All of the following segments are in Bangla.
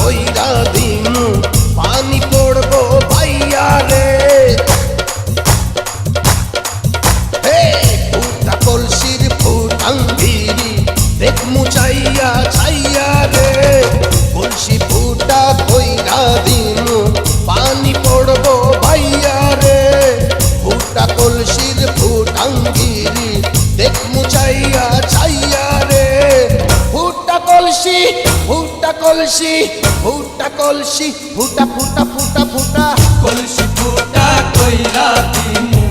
কইরা দিমু পানি পড়বো ভাইয়া রে। ফুটা কলসির ফুটাঙ্গিরি দেখমু চাইয়া চাইয়া রে। কলসি ফুটা কইরা দিমু পানি পড়বো ভাইয়া রে। ফুটা কলসির ফুটাঙ্গিরি দেখমু চাইয়া চাইয়া রে। ফুটা কলসি ফুটা কলসি ফুটা কলসি ফুটা ফুটা ফুটা ফুটা কলসি ফুটা কইরা দিমু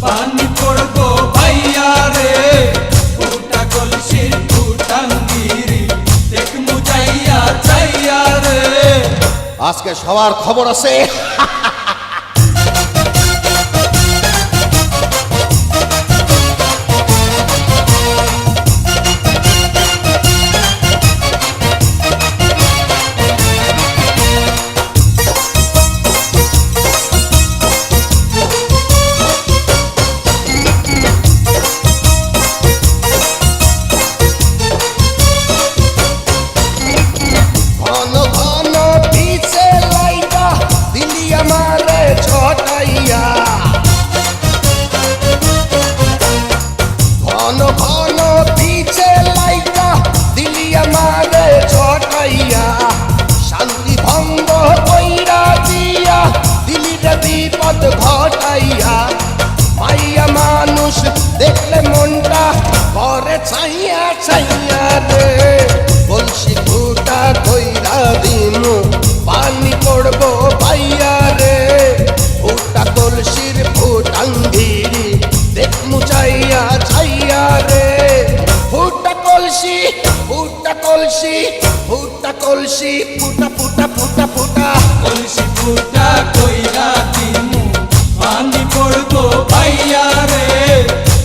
পানি পড়বো ভাইয়া রে। ফুটা কলসির ফুটাঙ্গিরি দেখমু চাইয়া চাইয়া রে। আজকে সবার খবর আছে। ঘন ঘন পিছে লাইটা দিলি আমারে ছটাইয়া। ঘন ঘন পিছে লাইটা দিলি আমারে ছটাইয়া। শান্তি ভঙ্গ কইরা দিয়া দিলি রে বিপদ ঘটাইয়া। মাইয়া মানুষ দেখলে মনটা করে ছাইয়া ছাইয়া রে। কলসি ফুটা কইরা দিমু পানি পড়বো ভাইয়া রে। ফুটা কলসির ফুটাঙ্গিরি দেখমু চাইয়া চাইয়া রে। ফুটা কলসি ফুটা কলসি ফুটা কলসি ফুটা ফুটা ফুটা ফুটা কলসি ফুটা কইরা দিমু পানি পড়বো ভাইয়া রে।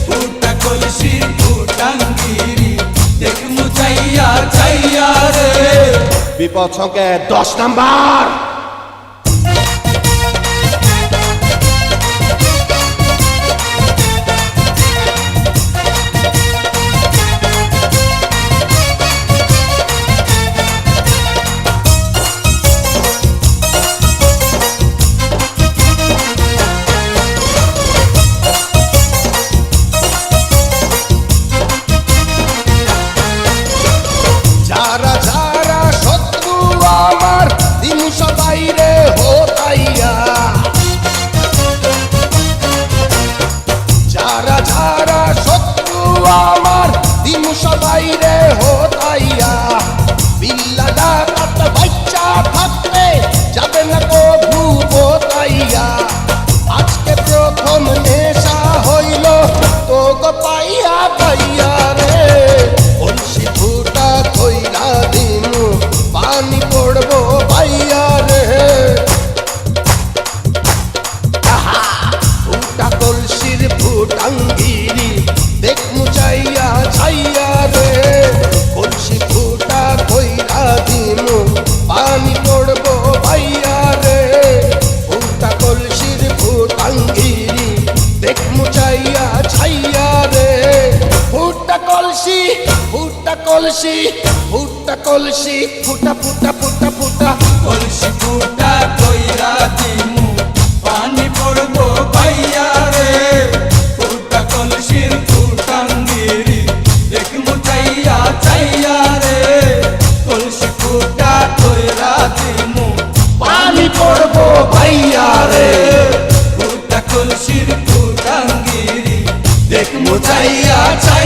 ফুটা কলসির ফুটাঙ্গিরি দেখমু চাইয়া চাইয়া রে। বিপদ সংকেত 10 নাম্বার। যারা যারা শত্রু আমার দিন সবাই রে হোতাইয়া। যারা যারা শত্রু আমার দিন সবাই রে হোতাইয়া। বিল্লা ডাকাত বাচ্চা থাকলে যাবে না কভু বোতাইয়া। আজকে প্রথম নেশা হইল তো গো পাইয়া পাইয়া রে। কলসি ফুটা কইরা দিমু পানি পড়বো ভাইয়া রে। ফুটা কলসির ফুটাঙ্গিরি দেখমু চাইয়া চাইয়া রে। কলসি ফুটা কইরা দিমু পানি পড়বো ভাইয়া রে। ফুটা কলসির ফুটাঙ্গিরি দেখমু চাইয়া চাইয়া রে। ফুটা কলসি ফুটা কলসি ফুটা কলসি ফুটা ফুটা ফুটা ফুটা কলসি ফুটা কইরা দিমু পানি পড়বো ভাইয়া রে। ফুটা কলসির ফুটাঙ্গিরি দেখমু চাইয়া চাইয়া রে। কলসি ফুটা কইরা দিমু পানি পড়বো ভাইয়া রে। ফুটা কলসির ফুটাঙ্গিরি দেখমু চাইয়া চাইয়া